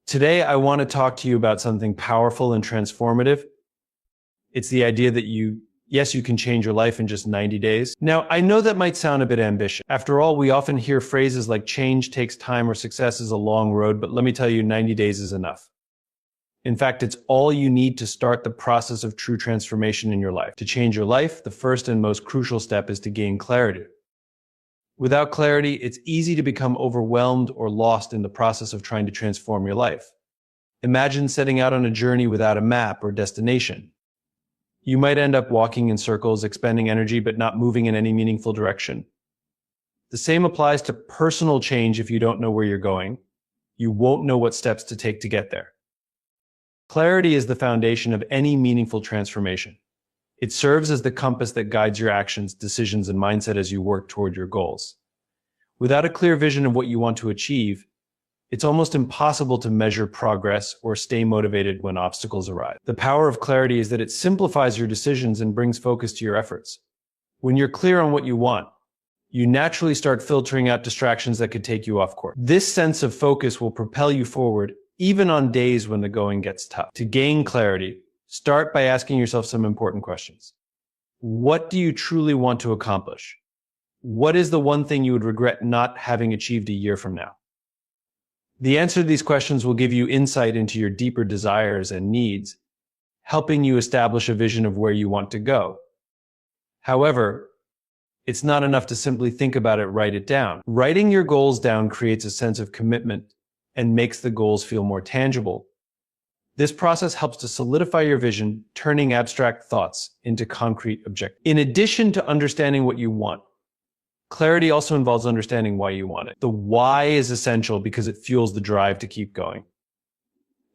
Today, I want to talk to you about something powerful and transformative. It's the idea that yes, you can change your life in just 90 days. Now, I know that might sound a bit ambitious. After all, we often hear phrases like change takes time or success is a long road, but let me tell you, 90 days is enough. In fact, it's all you need to start the process of true transformation in your life. To change your life, the first and most crucial step is to gain clarity. Without clarity, it's easy to become overwhelmed or lost in the process of trying to transform your life. Imagine setting out on a journey without a map or destination. You might end up walking in circles, expending energy, but not moving in any meaningful direction. The same applies to personal change. If you don't know where you're going, you won't know what steps to take to get there. Clarity is the foundation of any meaningful transformation. It serves as the compass that guides your actions, decisions, and mindset as you work toward your goals. Without a clear vision of what you want to achieve, it's almost impossible to measure progress or stay motivated when obstacles arise. The power of clarity is that it simplifies your decisions and brings focus to your efforts. When you're clear on what you want, you naturally start filtering out distractions that could take you off course. This sense of focus will propel you forward, even on days when the going gets tough. To gain clarity, start by asking yourself some important questions. What do you truly want to accomplish? What is the one thing you would regret not having achieved a year from now? The answer to these questions will give you insight into your deeper desires and needs, helping you establish a vision of where you want to go. However, it's not enough to simply think about it, write it down. Writing your goals down creates a sense of commitment and makes the goals feel more tangible. This process helps to solidify your vision, turning abstract thoughts into concrete objectives. In addition to understanding what you want, clarity also involves understanding why you want it. The why is essential because it fuels the drive to keep going,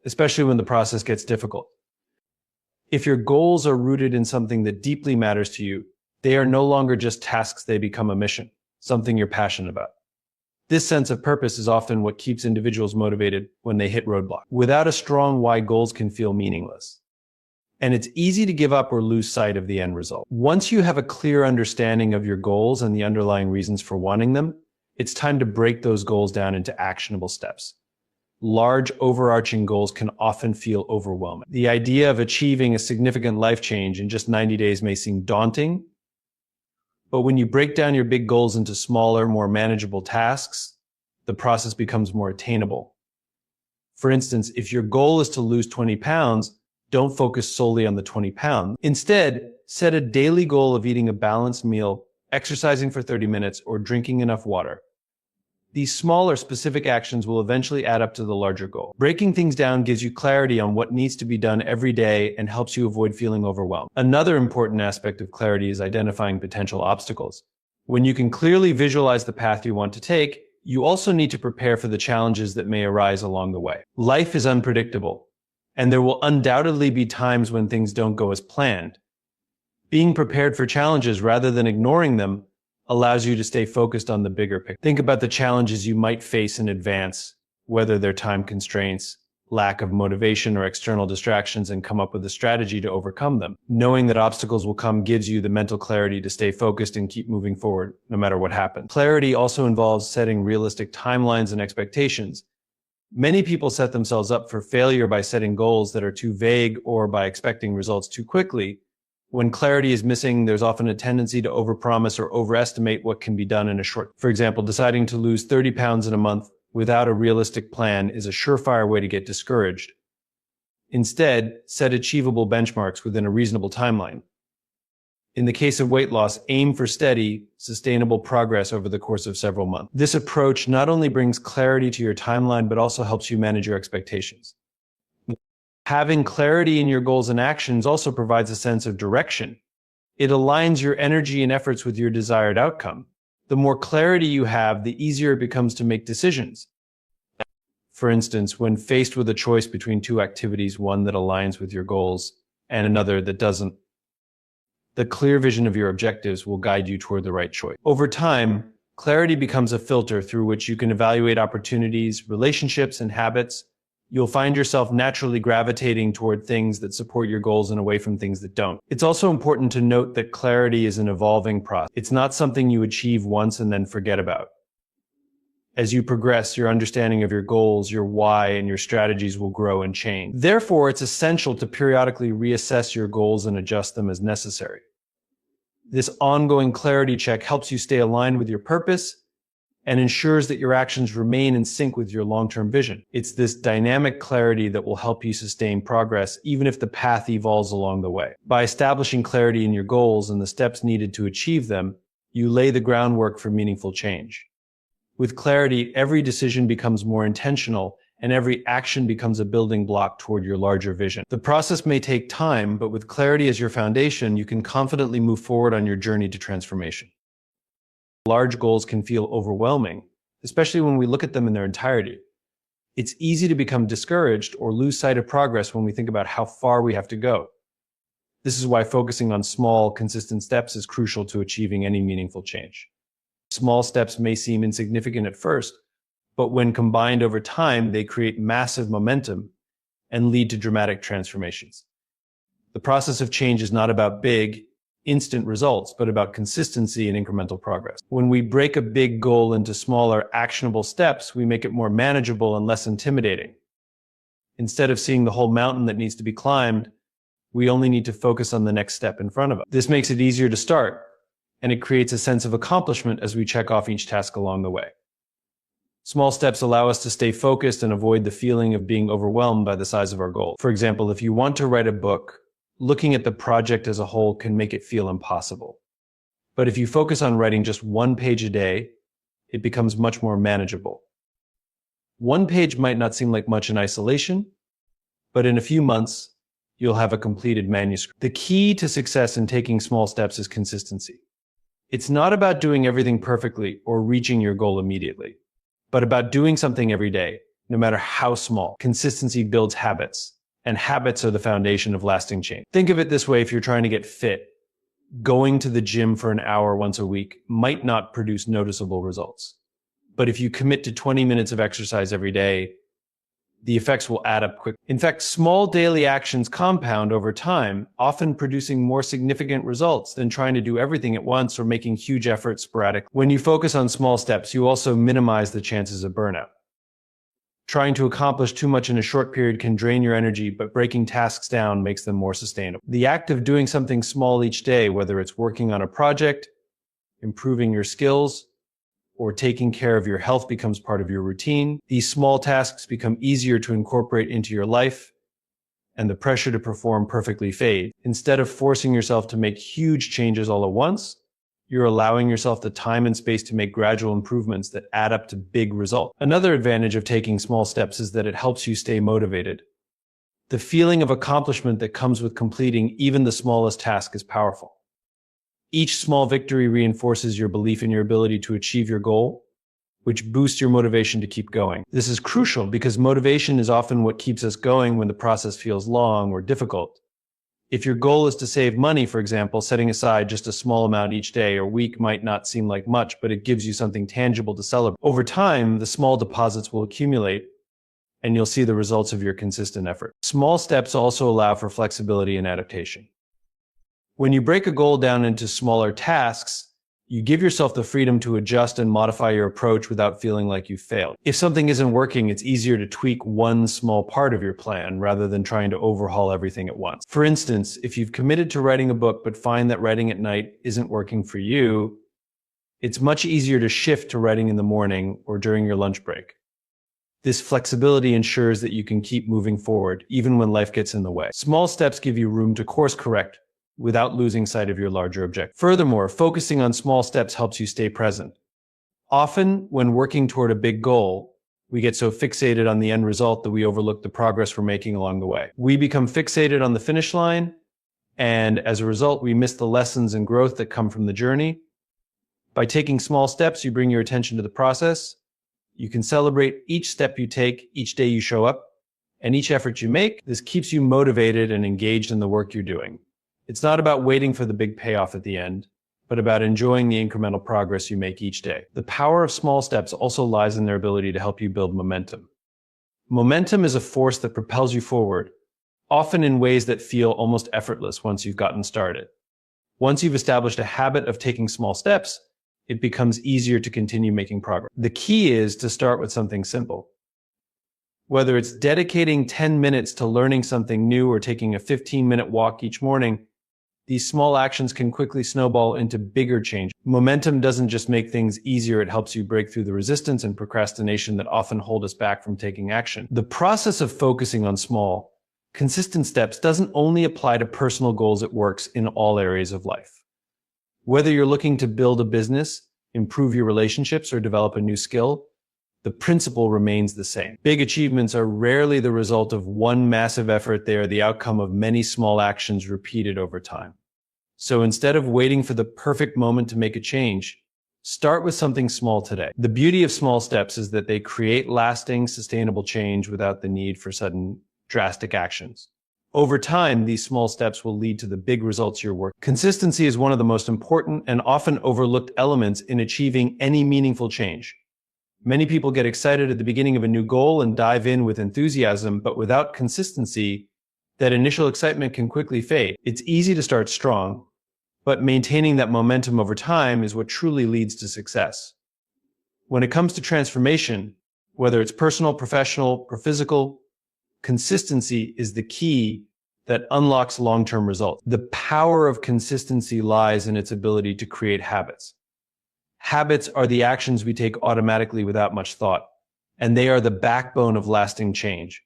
especially when the process gets difficult. If your goals are rooted in something that deeply matters to you, they are no longer just tasks, they become a mission, something you're passionate about. This sense of purpose is often what keeps individuals motivated when they hit roadblocks. Without a strong why, goals can feel meaningless. And it's easy to give up or lose sight of the end result. Once you have a clear understanding of your goals and the underlying reasons for wanting them, it's time to break those goals down into actionable steps. Large, overarching goals can often feel overwhelming. The idea of achieving a significant life change in just 90 days may seem daunting, but when you break down your big goals into smaller, more manageable tasks, the process becomes more attainable. For instance, if your goal is to lose 20 pounds, don't focus solely on the 20 pounds. Instead, set a daily goal of eating a balanced meal, exercising for 30 minutes, or drinking enough water. These smaller, specific actions will eventually add up to the larger goal. Breaking things down gives you clarity on what needs to be done every day and helps you avoid feeling overwhelmed. Another important aspect of clarity is identifying potential obstacles. When you can clearly visualize the path you want to take, you also need to prepare for the challenges that may arise along the way. Life is unpredictable, and there will undoubtedly be times when things don't go as planned. Being prepared for challenges rather than ignoring them allows you to stay focused on the bigger picture. Think about the challenges you might face in advance, whether they're time constraints, lack of motivation, or external distractions, and come up with a strategy to overcome them. Knowing that obstacles will come gives you the mental clarity to stay focused and keep moving forward, no matter what happens. Clarity also involves setting realistic timelines and expectations. Many people set themselves up for failure by setting goals that are too vague or by expecting results too quickly. When clarity is missing, there's often a tendency to overpromise or overestimate what can be done in a short. For example, deciding to lose 30 pounds in a month without a realistic plan is a surefire way to get discouraged. Instead, set achievable benchmarks within a reasonable timeline. In the case of weight loss, aim for steady, sustainable progress over the course of several months. This approach not only brings clarity to your timeline, but also helps you manage your expectations. Having clarity in your goals and actions also provides a sense of direction. It aligns your energy and efforts with your desired outcome. The more clarity you have, the easier it becomes to make decisions. For instance, when faced with a choice between two activities, one that aligns with your goals and another that doesn't, the clear vision of your objectives will guide you toward the right choice. Over time, clarity becomes a filter through which you can evaluate opportunities, relationships, and habits. You'll find yourself naturally gravitating toward things that support your goals and away from things that don't. It's also important to note that clarity is an evolving process. It's not something you achieve once and then forget about. As you progress, your understanding of your goals, your why, and your strategies will grow and change. Therefore, it's essential to periodically reassess your goals and adjust them as necessary. This ongoing clarity check helps you stay aligned with your purpose and ensures that your actions remain in sync with your long-term vision. It's this dynamic clarity that will help you sustain progress, even if the path evolves along the way. By establishing clarity in your goals and the steps needed to achieve them, you lay the groundwork for meaningful change. With clarity, every decision becomes more intentional, and every action becomes a building block toward your larger vision. The process may take time, but with clarity as your foundation, you can confidently move forward on your journey to transformation. Large goals can feel overwhelming, especially when we look at them in their entirety. It's easy to become discouraged or lose sight of progress when we think about how far we have to go. This is why focusing on small, consistent steps is crucial to achieving any meaningful change. Small steps may seem insignificant at first, but when combined over time, they create massive momentum and lead to dramatic transformations. The process of change is not about big, instant results, but about consistency and incremental progress. When we break a big goal into smaller, actionable steps, we make it more manageable and less intimidating. Instead of seeing the whole mountain that needs to be climbed, we only need to focus on the next step in front of us. This makes it easier to start, and it creates a sense of accomplishment as we check off each task along the way. Small steps allow us to stay focused and avoid the feeling of being overwhelmed by the size of our goal. For example, if you want to write a book, looking at the project as a whole can make it feel impossible. But if you focus on writing just one page a day, it becomes much more manageable. One page might not seem like much in isolation, but in a few months, you'll have a completed manuscript. The key to success in taking small steps is consistency. It's not about doing everything perfectly or reaching your goal immediately, but about doing something every day, no matter how small. Consistency builds habits, and habits are the foundation of lasting change. Think of it this way: if you're trying to get fit, going to the gym for an hour once a week might not produce noticeable results. But if you commit to 20 minutes of exercise every day, the effects will add up quickly. In fact, small daily actions compound over time, often producing more significant results than trying to do everything at once or making huge efforts sporadically. When you focus on small steps, you also minimize the chances of burnout. Trying to accomplish too much in a short period can drain your energy, but breaking tasks down makes them more sustainable. The act of doing something small each day, whether it's working on a project, improving your skills, or taking care of your health, becomes part of your routine. These small tasks become easier to incorporate into your life, and the pressure to perform perfectly fades. Instead of forcing yourself to make huge changes all at once, you're allowing yourself the time and space to make gradual improvements that add up to big results. Another advantage of taking small steps is that it helps you stay motivated. The feeling of accomplishment that comes with completing even the smallest task is powerful. Each small victory reinforces your belief in your ability to achieve your goal, which boosts your motivation to keep going. This is crucial because motivation is often what keeps us going when the process feels long or difficult. If your goal is to save money, for example, setting aside just a small amount each day or week might not seem like much, but it gives you something tangible to celebrate. Over time, the small deposits will accumulate, and you'll see the results of your consistent effort. Small steps also allow for flexibility and adaptation. When you break a goal down into smaller tasks, you give yourself the freedom to adjust and modify your approach without feeling like you failed. If something isn't working, it's easier to tweak one small part of your plan rather than trying to overhaul everything at once. For instance, if you've committed to writing a book but find that writing at night isn't working for you, it's much easier to shift to writing in the morning or during your lunch break. This flexibility ensures that you can keep moving forward even when life gets in the way. Small steps give you room to course correct without losing sight of your larger objective. Furthermore, focusing on small steps helps you stay present. Often, when working toward a big goal, we get so fixated on the end result that we overlook the progress we're making along the way. We become fixated on the finish line, and as a result, we miss the lessons and growth that come from the journey. By taking small steps, you bring your attention to the process. You can celebrate each step you take, each day you show up, and each effort you make. This keeps you motivated and engaged in the work you're doing. It's not about waiting for the big payoff at the end, but about enjoying the incremental progress you make each day. The power of small steps also lies in their ability to help you build momentum. Momentum is a force that propels you forward, often in ways that feel almost effortless once you've gotten started. Once you've established a habit of taking small steps, it becomes easier to continue making progress. The key is to start with something simple. Whether it's dedicating 10 minutes to learning something new or taking a 15-minute walk each morning, these small actions can quickly snowball into bigger change. Momentum doesn't just make things easier, it helps you break through the resistance and procrastination that often hold us back from taking action. The process of focusing on small, consistent steps doesn't only apply to personal goals, it works in all areas of life. Whether you're looking to build a business, improve your relationships, or develop a new skill, the principle remains the same. Big achievements are rarely the result of one massive effort. They are the outcome of many small actions repeated over time. So instead of waiting for the perfect moment to make a change, start with something small today. The beauty of small steps is that they create lasting, sustainable change without the need for sudden, drastic actions. Over time, these small steps will lead to the big results you're working. Consistency is one of the most important and often overlooked elements in achieving any meaningful change. Many people get excited at the beginning of a new goal and dive in with enthusiasm, but without consistency, that initial excitement can quickly fade. It's easy to start strong, but maintaining that momentum over time is what truly leads to success. When it comes to transformation, whether it's personal, professional, or physical, consistency is the key that unlocks long-term results. The power of consistency lies in its ability to create habits. Habits are the actions we take automatically without much thought, and they are the backbone of lasting change.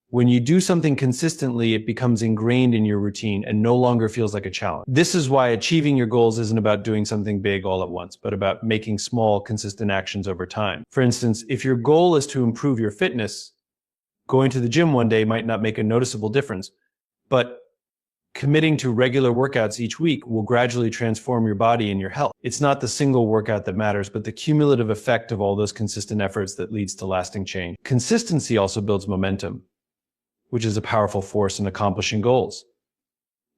When you do something consistently, it becomes ingrained in your routine and no longer feels like a challenge. This is why achieving your goals isn't about doing something big all at once, but about making small, consistent actions over time. For instance, if your goal is to improve your fitness, going to the gym one day might not make a noticeable difference, but committing to regular workouts each week will gradually transform your body and your health. It's not the single workout that matters, but the cumulative effect of all those consistent efforts that leads to lasting change. Consistency also builds momentum, which is a powerful force in accomplishing goals.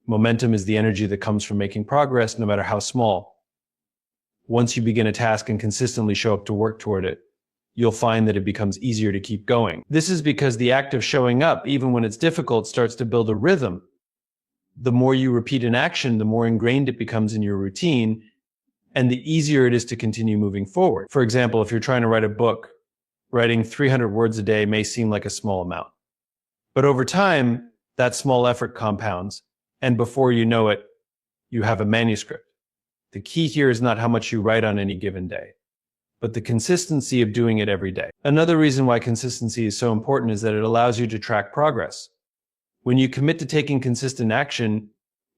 Momentum is the energy that comes from making progress, no matter how small. Once you begin a task and consistently show up to work toward it, you'll find that it becomes easier to keep going. This is because the act of showing up, even when it's difficult, starts to build a rhythm. The more you repeat an action, the more ingrained it becomes in your routine, and the easier it is to continue moving forward. For example, if you're trying to write a book, writing 300 words a day may seem like a small amount. But over time, that small effort compounds, and before you know it, you have a manuscript. The key here is not how much you write on any given day, but the consistency of doing it every day. Another reason why consistency is so important is that it allows you to track progress. When you commit to taking consistent action,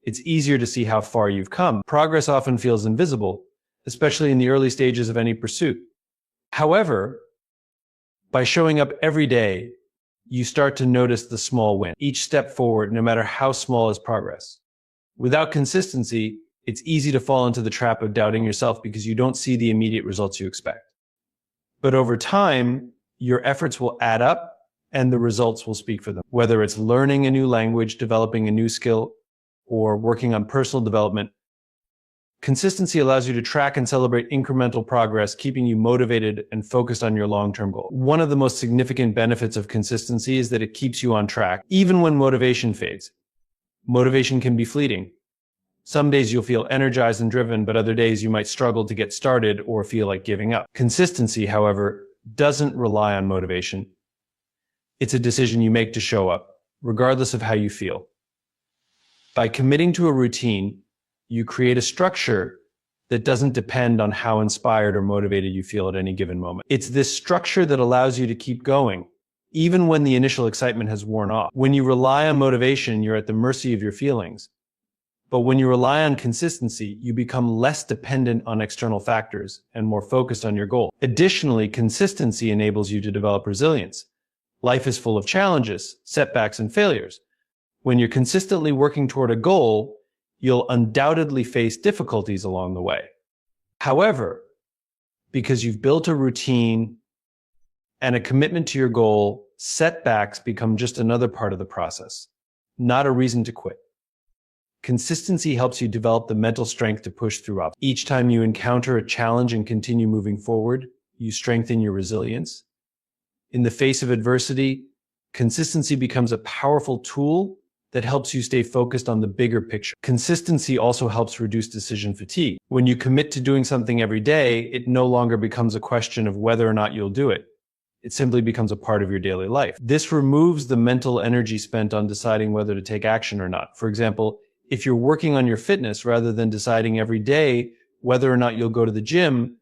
it's easier to see how far you've come. Progress often feels invisible, especially in the early stages of any pursuit. However, by showing up every day, you start to notice the small win. Each step forward, no matter how small, is progress. Without consistency, it's easy to fall into the trap of doubting yourself because you don't see the immediate results you expect. But over time, your efforts will add up and the results will speak for them. Whether it's learning a new language, developing a new skill, or working on personal development, consistency allows you to track and celebrate incremental progress, keeping you motivated and focused on your long-term goal. One of the most significant benefits of consistency is that it keeps you on track, even when motivation fades. Motivation can be fleeting. Some days you'll feel energized and driven, but other days you might struggle to get started or feel like giving up. Consistency, however, doesn't rely on motivation. It's a decision you make to show up, regardless of how you feel. By committing to a routine, you create a structure that doesn't depend on how inspired or motivated you feel at any given moment. It's this structure that allows you to keep going, even when the initial excitement has worn off. When you rely on motivation, you're at the mercy of your feelings. But when you rely on consistency, you become less dependent on external factors and more focused on your goal. Additionally, consistency enables you to develop resilience. Life is full of challenges, setbacks, and failures. When you're consistently working toward a goal, you'll undoubtedly face difficulties along the way. However, because you've built a routine and a commitment to your goal, setbacks become just another part of the process, not a reason to quit. Consistency helps you develop the mental strength to push through obstacles. Each time you encounter a challenge and continue moving forward, you strengthen your resilience. In the face of adversity, consistency becomes a powerful tool that helps you stay focused on the bigger picture. Consistency also helps reduce decision fatigue. When you commit to doing something every day, it no longer becomes a question of whether or not you'll do it. It simply becomes a part of your daily life. This removes the mental energy spent on deciding whether to take action or not. For example, if you're working on your fitness rather than deciding every day whether or not you'll go to the gym,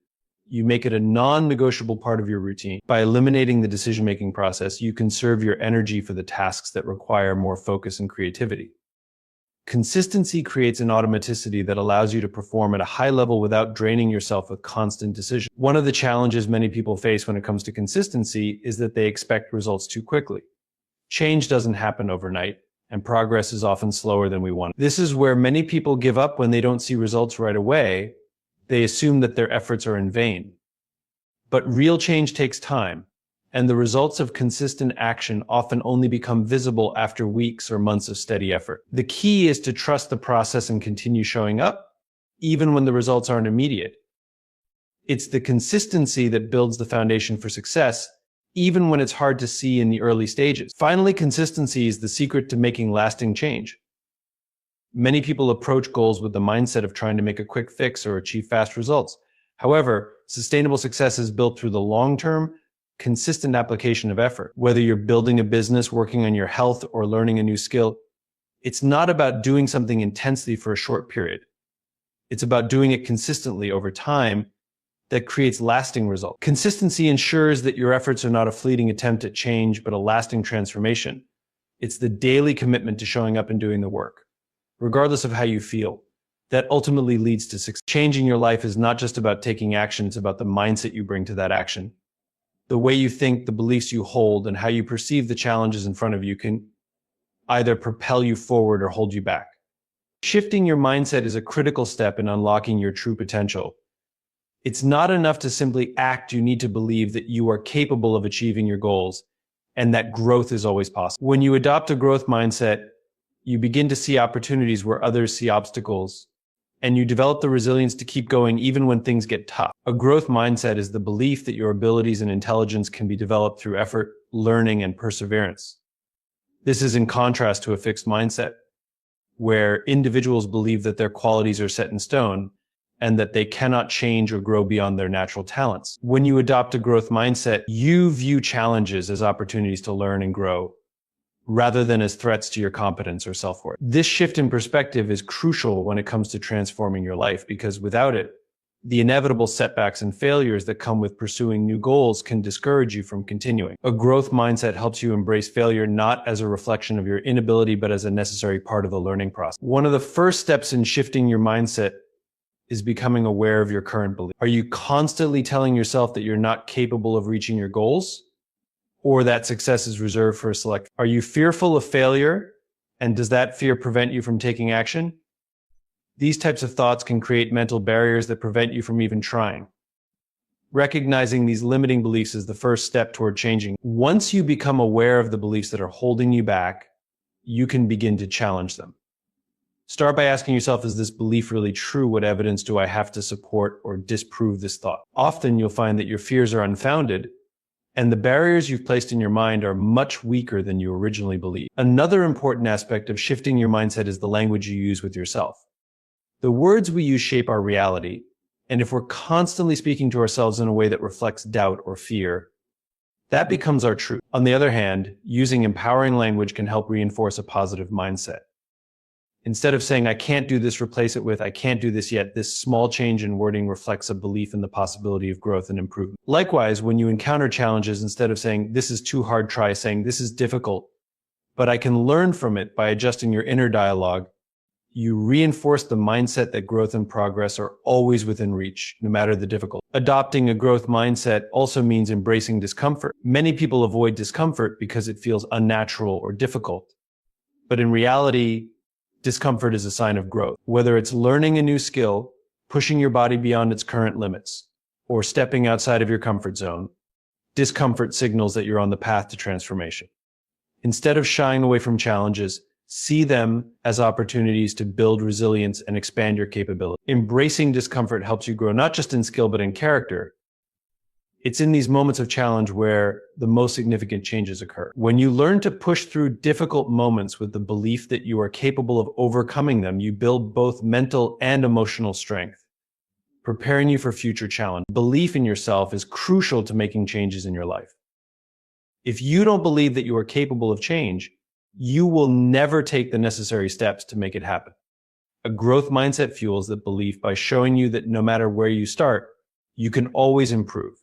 you make it a non-negotiable part of your routine. By eliminating the decision-making process, you conserve your energy for the tasks that require more focus and creativity. Consistency creates an automaticity that allows you to perform at a high level without draining yourself with constant decision. One of the challenges many people face when it comes to consistency is that they expect results too quickly. Change doesn't happen overnight, and progress is often slower than we want. This is where many people give up when they don't see results right away. They assume that their efforts are in vain. But real change takes time, and the results of consistent action often only become visible after weeks or months of steady effort. The key is to trust the process and continue showing up, even when the results aren't immediate. It's the consistency that builds the foundation for success, even when it's hard to see in the early stages. Finally, consistency is the secret to making lasting change. Many people approach goals with the mindset of trying to make a quick fix or achieve fast results. However, sustainable success is built through the long-term, consistent application of effort. Whether you're building a business, working on your health, or learning a new skill, it's not about doing something intensely for a short period. It's about doing it consistently over time that creates lasting results. Consistency ensures that your efforts are not a fleeting attempt at change, but a lasting transformation. It's the daily commitment to showing up and doing the work, regardless of how you feel, that ultimately leads to success. Changing your life is not just about taking action, it's about the mindset you bring to that action. The way you think, the beliefs you hold, and how you perceive the challenges in front of you can either propel you forward or hold you back. Shifting your mindset is a critical step in unlocking your true potential. It's not enough to simply act. You need to believe that you are capable of achieving your goals and that growth is always possible. When you adopt a growth mindset, you begin to see opportunities where others see obstacles, and you develop the resilience to keep going even when things get tough. A growth mindset is the belief that your abilities and intelligence can be developed through effort, learning, and perseverance. This is in contrast to a fixed mindset, where individuals believe that their qualities are set in stone and that they cannot change or grow beyond their natural talents. When you adopt a growth mindset, you view challenges as opportunities to learn and grow, rather than as threats to your competence or self-worth. This shift in perspective is crucial when it comes to transforming your life, because without it, the inevitable setbacks and failures that come with pursuing new goals can discourage you from continuing. A growth mindset helps you embrace failure not as a reflection of your inability, but as a necessary part of the learning process. One of the first steps in shifting your mindset is becoming aware of your current beliefs. Are you constantly telling yourself that you're not capable of reaching your goals, or that success is reserved for a select? Are you fearful of failure, and does that fear prevent you from taking action? These types of thoughts can create mental barriers that prevent you from even trying. Recognizing these limiting beliefs is the first step toward changing. Once you become aware of the beliefs that are holding you back, you can begin to challenge them. Start by asking yourself, is this belief really true? What evidence do I have to support or disprove this thought? Often you'll find that your fears are unfounded, and the barriers you've placed in your mind are much weaker than you originally believed. Another important aspect of shifting your mindset is the language you use with yourself. The words we use shape our reality, and if we're constantly speaking to ourselves in a way that reflects doubt or fear, that becomes our truth. On the other hand, using empowering language can help reinforce a positive mindset. Instead of saying, I can't do this, replace it with, I can't do this yet. This small change in wording reflects a belief in the possibility of growth and improvement. Likewise, when you encounter challenges, instead of saying, this is too hard, try saying, this is difficult, but I can learn from it by adjusting your inner dialogue. You reinforce the mindset that growth and progress are always within reach, no matter the difficulty. Adopting a growth mindset also means embracing discomfort. Many people avoid discomfort because it feels unnatural or difficult. But in reality, discomfort is a sign of growth. Whether it's learning a new skill, pushing your body beyond its current limits, or stepping outside of your comfort zone, discomfort signals that you're on the path to transformation. Instead of shying away from challenges, see them as opportunities to build resilience and expand your capability. Embracing discomfort helps you grow not just in skill, but in character. It's in these moments of challenge where the most significant changes occur. When you learn to push through difficult moments with the belief that you are capable of overcoming them, you build both mental and emotional strength, preparing you for future challenge. Belief in yourself is crucial to making changes in your life. If you don't believe that you are capable of change, you will never take the necessary steps to make it happen. A growth mindset fuels that belief by showing you that no matter where you start, you can always improve.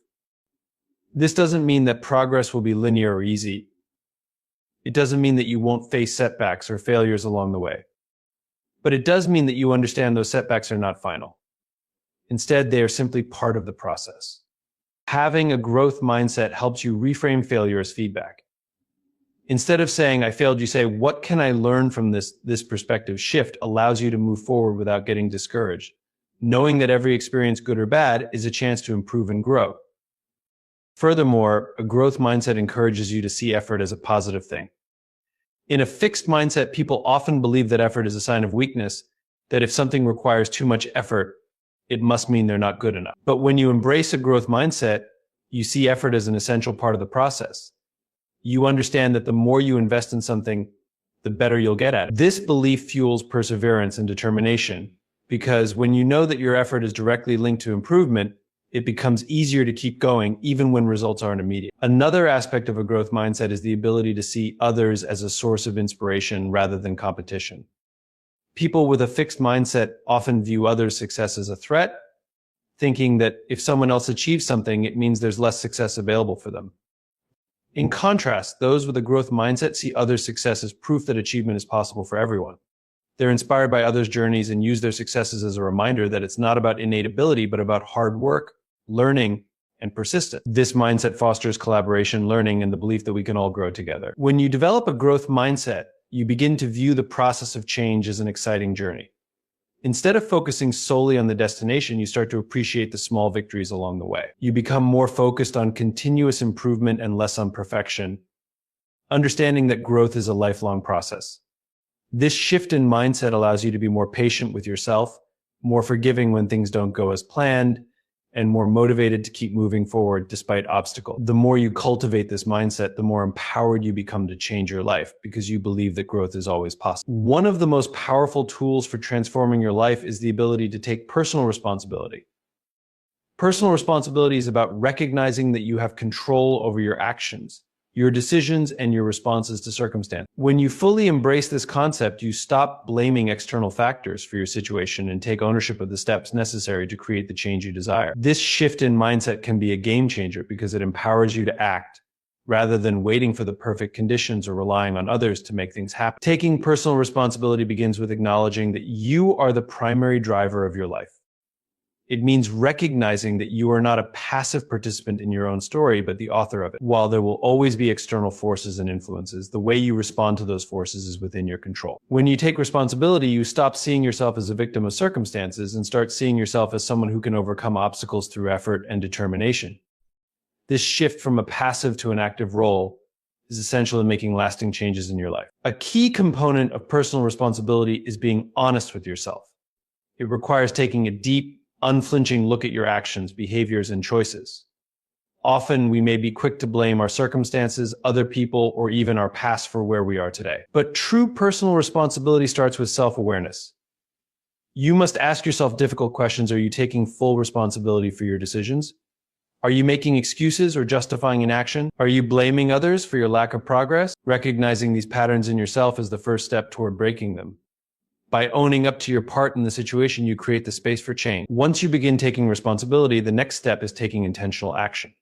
This doesn't mean that progress will be linear or easy. It doesn't mean that you won't face setbacks or failures along the way. But it does mean that you understand those setbacks are not final. Instead, they are simply part of the process. Having a growth mindset helps you reframe failure as feedback. Instead of saying, I failed, you say, what can I learn from this perspective shift allows you to move forward without getting discouraged, knowing that every experience, good or bad, is a chance to improve and grow. Furthermore, a growth mindset encourages you to see effort as a positive thing. In a fixed mindset, people often believe that effort is a sign of weakness, that if something requires too much effort, it must mean they're not good enough. But when you embrace a growth mindset, you see effort as an essential part of the process. You understand that the more you invest in something, the better you'll get at it. This belief fuels perseverance and determination, because when you know that your effort is directly linked to improvement, it becomes easier to keep going even when results aren't immediate. Another aspect of a growth mindset is the ability to see others as a source of inspiration rather than competition. People with a fixed mindset often view others' success as a threat, thinking that if someone else achieves something, it means there's less success available for them. In contrast, those with a growth mindset see others' success as proof that achievement is possible for everyone. They're inspired by others' journeys and use their successes as a reminder that it's not about innate ability, but about hard work, learning, and persistence. This mindset fosters collaboration, learning, and the belief that we can all grow together. When you develop a growth mindset, you begin to view the process of change as an exciting journey. Instead of focusing solely on the destination, you start to appreciate the small victories along the way. You become more focused on continuous improvement and less on perfection, understanding that growth is a lifelong process. This shift in mindset allows you to be more patient with yourself, more forgiving when things don't go as planned, and more motivated to keep moving forward despite obstacles. The more you cultivate this mindset, the more empowered you become to change your life because you believe that growth is always possible. One of the most powerful tools for transforming your life is the ability to take personal responsibility. Personal responsibility is about recognizing that you have control over your actions, your decisions, and your responses to circumstance. When you fully embrace this concept, you stop blaming external factors for your situation and take ownership of the steps necessary to create the change you desire. This shift in mindset can be a game changer because it empowers you to act rather than waiting for the perfect conditions or relying on others to make things happen. Taking personal responsibility begins with acknowledging that you are the primary driver of your life. It means recognizing that you are not a passive participant in your own story, but the author of it. While there will always be external forces and influences, the way you respond to those forces is within your control. When you take responsibility, you stop seeing yourself as a victim of circumstances and start seeing yourself as someone who can overcome obstacles through effort and determination. This shift from a passive to an active role is essential in making lasting changes in your life. A key component of personal responsibility is being honest with yourself. It requires taking a deep, unflinching look at your actions, behaviors, and choices. Often we may be quick to blame our circumstances, other people, or even our past for where we are today. But true personal responsibility starts with self-awareness. You must ask yourself difficult questions. Are you taking full responsibility for your decisions? Are you making excuses or justifying inaction? Are you blaming others for your lack of progress? Recognizing these patterns in yourself is the first step toward breaking them. By owning up to your part in the situation, you create the space for change. Once you begin taking responsibility, the next step is taking intentional action.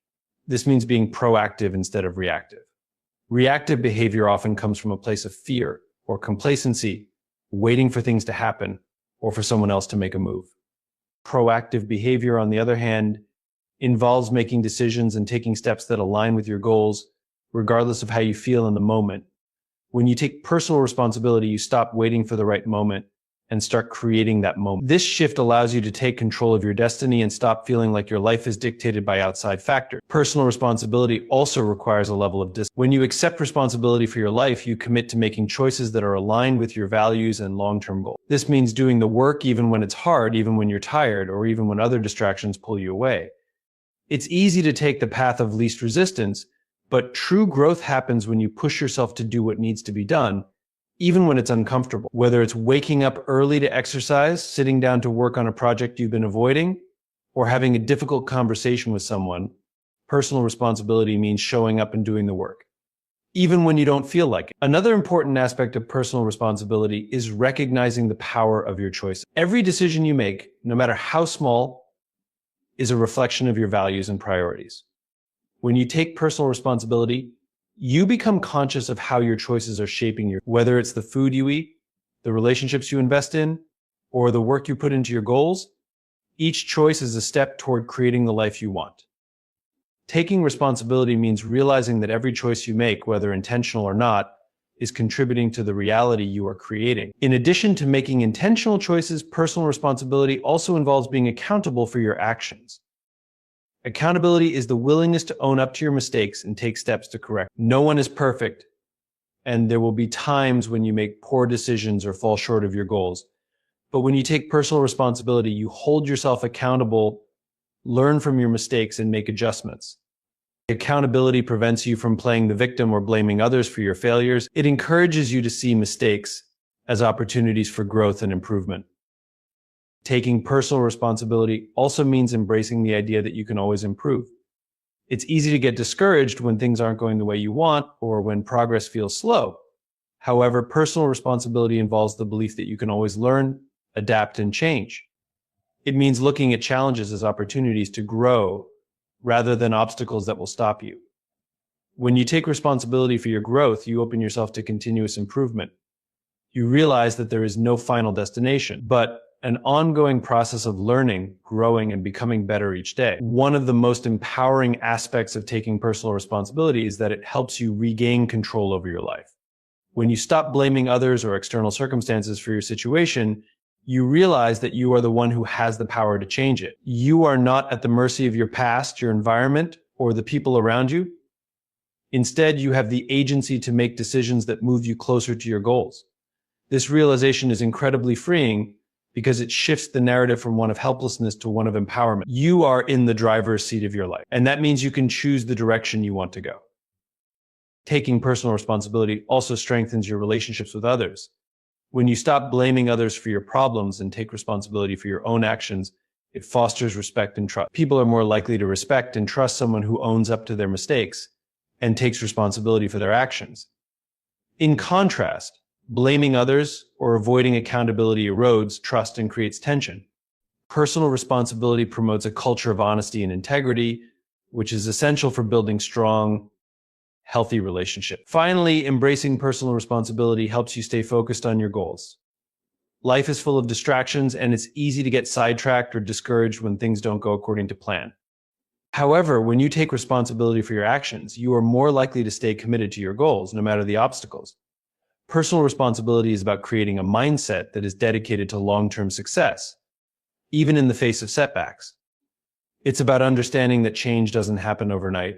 This means being proactive instead of reactive. Reactive behavior often comes from a place of fear or complacency, waiting for things to happen or for someone else to make a move. Proactive behavior, on the other hand, involves making decisions and taking steps that align with your goals, regardless of how you feel in the moment. When you take personal responsibility, you stop waiting for the right moment and start creating that moment. This shift allows you to take control of your destiny and stop feeling like your life is dictated by outside factors. Personal responsibility also requires a level of discipline. When you accept responsibility for your life, you commit to making choices that are aligned with your values and long-term goals. This means doing the work even when it's hard, even when you're tired, or even when other distractions pull you away. It's easy to take the path of least resistance, but true growth happens when you push yourself to do what needs to be done, even when it's uncomfortable. Whether it's waking up early to exercise, sitting down to work on a project you've been avoiding, or having a difficult conversation with someone, personal responsibility means showing up and doing the work, even when you don't feel like it. Another important aspect of personal responsibility is recognizing the power of your choices. Every decision you make, no matter how small, is a reflection of your values and priorities. When you take personal responsibility, you become conscious of how your choices are shaping you, whether it's the food you eat, the relationships you invest in, or the work you put into your goals. Each choice is a step toward creating the life you want. Taking responsibility means realizing that every choice you make, whether intentional or not, is contributing to the reality you are creating. In addition to making intentional choices, personal responsibility also involves being accountable for your actions. Accountability is the willingness to own up to your mistakes and take steps to correct. No one is perfect, and there will be times when you make poor decisions or fall short of your goals. But when you take personal responsibility, you hold yourself accountable, learn from your mistakes, and make adjustments. Accountability prevents you from playing the victim or blaming others for your failures. It encourages you to see mistakes as opportunities for growth and improvement. Taking personal responsibility also means embracing the idea that you can always improve. It's easy to get discouraged when things aren't going the way you want or when progress feels slow. However, personal responsibility involves the belief that you can always learn, adapt, and change. It means looking at challenges as opportunities to grow rather than obstacles that will stop you. When you take responsibility for your growth, you open yourself to continuous improvement. You realize that there is no final destination, but an ongoing process of learning, growing, and becoming better each day. One of the most empowering aspects of taking personal responsibility is that it helps you regain control over your life. When you stop blaming others or external circumstances for your situation, you realize that you are the one who has the power to change it. You are not at the mercy of your past, your environment, or the people around you. Instead, you have the agency to make decisions that move you closer to your goals. This realization is incredibly freeing because it shifts the narrative from one of helplessness to one of empowerment. You are in the driver's seat of your life, and that means you can choose the direction you want to go. Taking personal responsibility also strengthens your relationships with others. When you stop blaming others for your problems and take responsibility for your own actions, it fosters respect and trust. People are more likely to respect and trust someone who owns up to their mistakes and takes responsibility for their actions. In contrast, blaming others or avoiding accountability erodes trust and creates tension. Personal responsibility promotes a culture of honesty and integrity, which is essential for building strong, healthy relationships. Finally, embracing personal responsibility helps you stay focused on your goals. Life is full of distractions, and it's easy to get sidetracked or discouraged when things don't go according to plan. However, when you take responsibility for your actions, you are more likely to stay committed to your goals, no matter the obstacles. Personal responsibility is about creating a mindset that is dedicated to long-term success, even in the face of setbacks. It's about understanding that change doesn't happen overnight,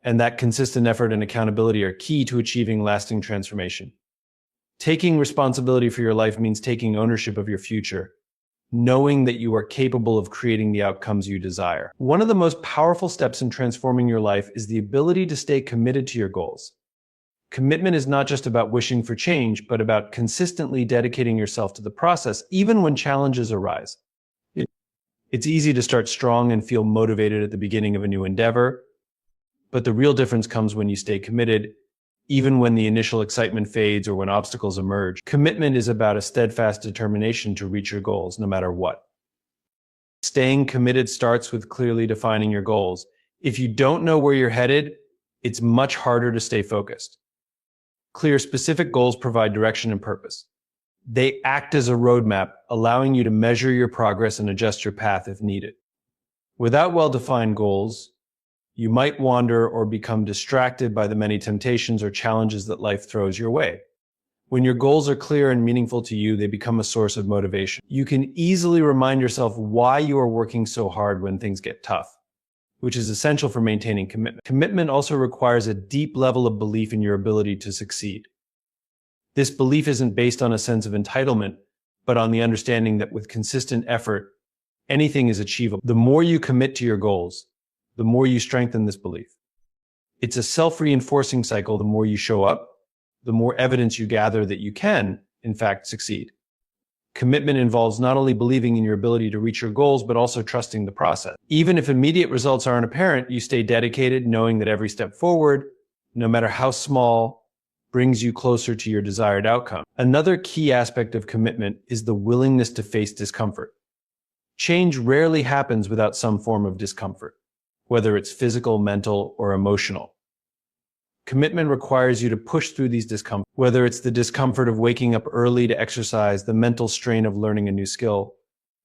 and that consistent effort and accountability are key to achieving lasting transformation. Taking responsibility for your life means taking ownership of your future, knowing that you are capable of creating the outcomes you desire. One of the most powerful steps in transforming your life is the ability to stay committed to your goals. Commitment is not just about wishing for change, but about consistently dedicating yourself to the process, even when challenges arise. It's easy to start strong and feel motivated at the beginning of a new endeavor, but the real difference comes when you stay committed, even when the initial excitement fades or when obstacles emerge. Commitment is about a steadfast determination to reach your goals, no matter what. Staying committed starts with clearly defining your goals. If you don't know where you're headed, it's much harder to stay focused. Clear, specific goals provide direction and purpose. They act as a roadmap, allowing you to measure your progress and adjust your path if needed. Without well-defined goals, you might wander or become distracted by the many temptations or challenges that life throws your way. When your goals are clear and meaningful to you, they become a source of motivation. You can easily remind yourself why you are working so hard when things get tough, which is essential for maintaining commitment. Commitment also requires a deep level of belief in your ability to succeed. This belief isn't based on a sense of entitlement, but on the understanding that with consistent effort, anything is achievable. The more you commit to your goals, the more you strengthen this belief. It's a self-reinforcing cycle. The more you show up, the more evidence you gather that you can, in fact, succeed. Commitment involves not only believing in your ability to reach your goals, but also trusting the process. Even if immediate results aren't apparent, you stay dedicated, knowing that every step forward, no matter how small, brings you closer to your desired outcome. Another key aspect of commitment is the willingness to face discomfort. Change rarely happens without some form of discomfort, whether it's physical, mental, or emotional. Commitment requires you to push through these discomforts, whether it's the discomfort of waking up early to exercise, the mental strain of learning a new skill,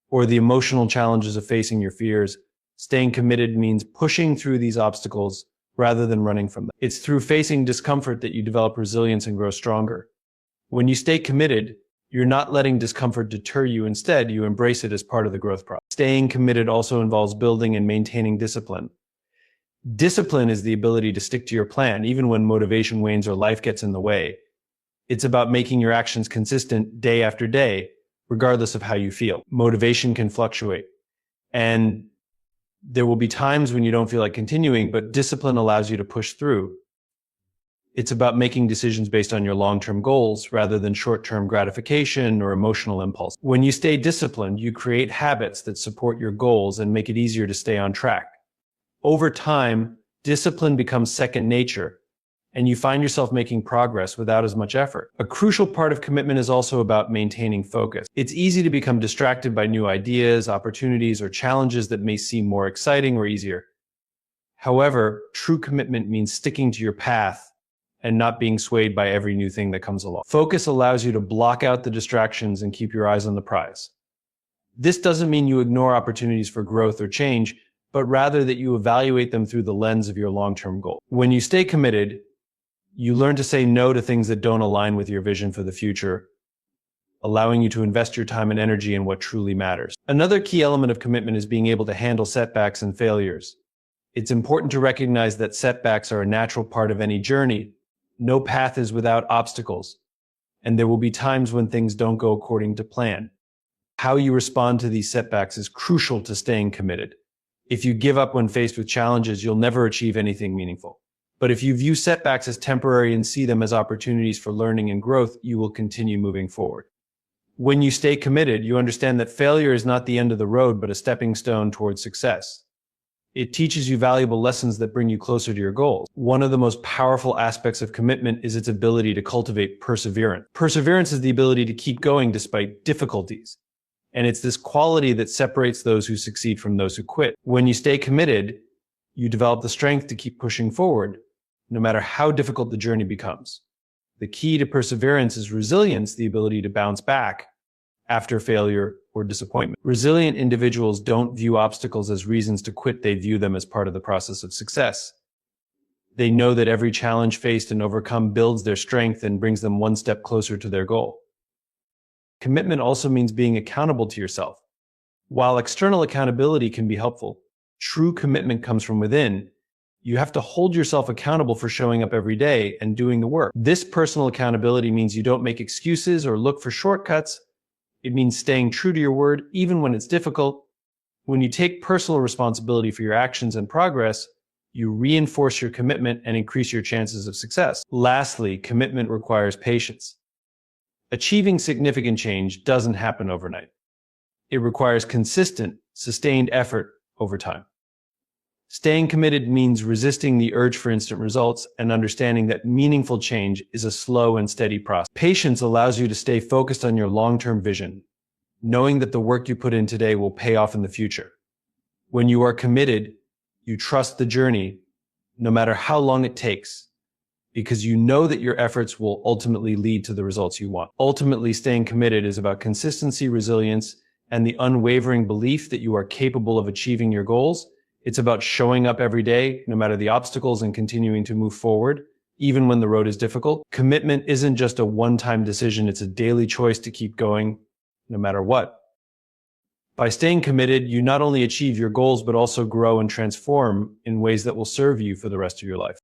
or the emotional challenges of facing your fears. Staying committed means pushing through these obstacles rather than running from them. It's through facing discomfort that you develop resilience and grow stronger. When you stay committed, you're not letting discomfort deter you. Instead, you embrace it as part of the growth process. Staying committed also involves building and maintaining discipline. Discipline is the ability to stick to your plan, even when motivation wanes or life gets in the way. It's about making your actions consistent day after day, regardless of how you feel. Motivation can fluctuate, and there will be times when you don't feel like continuing, but discipline allows you to push through. It's about making decisions based on your long-term goals rather than short-term gratification or emotional impulse. When you stay disciplined, you create habits that support your goals and make it easier to stay on track. Over time, discipline becomes second nature, and you find yourself making progress without as much effort. A crucial part of commitment is also about maintaining focus. It's easy to become distracted by new ideas, opportunities, or challenges that may seem more exciting or easier. However, true commitment means sticking to your path and not being swayed by every new thing that comes along. Focus allows you to block out the distractions and keep your eyes on the prize. This doesn't mean you ignore opportunities for growth or change, but rather that you evaluate them through the lens of your long-term goal. When you stay committed, you learn to say no to things that don't align with your vision for the future, allowing you to invest your time and energy in what truly matters. Another key element of commitment is being able to handle setbacks and failures. It's important to recognize that setbacks are a natural part of any journey. No path is without obstacles, and there will be times when things don't go according to plan. How you respond to these setbacks is crucial to staying committed. If you give up when faced with challenges, you'll never achieve anything meaningful. But if you view setbacks as temporary and see them as opportunities for learning and growth, you will continue moving forward. When you stay committed, you understand that failure is not the end of the road, but a stepping stone towards success. It teaches you valuable lessons that bring you closer to your goals. One of the most powerful aspects of commitment is its ability to cultivate perseverance. Perseverance is the ability to keep going despite difficulties. And it's this quality that separates those who succeed from those who quit. When you stay committed, you develop the strength to keep pushing forward, no matter how difficult the journey becomes. The key to perseverance is resilience, the ability to bounce back after failure or disappointment. Resilient individuals don't view obstacles as reasons to quit. They view them as part of the process of success. They know that every challenge faced and overcome builds their strength and brings them one step closer to their goal. Commitment also means being accountable to yourself. While external accountability can be helpful, true commitment comes from within. You have to hold yourself accountable for showing up every day and doing the work. This personal accountability means you don't make excuses or look for shortcuts. It means staying true to your word, even when it's difficult. When you take personal responsibility for your actions and progress, you reinforce your commitment and increase your chances of success. Lastly, commitment requires patience. Achieving significant change doesn't happen overnight. It requires consistent, sustained effort over time. Staying committed means resisting the urge for instant results and understanding that meaningful change is a slow and steady process. Patience allows you to stay focused on your long-term vision, knowing that the work you put in today will pay off in the future. When you are committed, you trust the journey, no matter how long it takes, because you know that your efforts will ultimately lead to the results you want. Ultimately, staying committed is about consistency, resilience, and the unwavering belief that you are capable of achieving your goals. It's about showing up every day, no matter the obstacles, and continuing to move forward, even when the road is difficult. Commitment isn't just a one-time decision. It's a daily choice to keep going, no matter what. By staying committed, you not only achieve your goals, but also grow and transform in ways that will serve you for the rest of your life.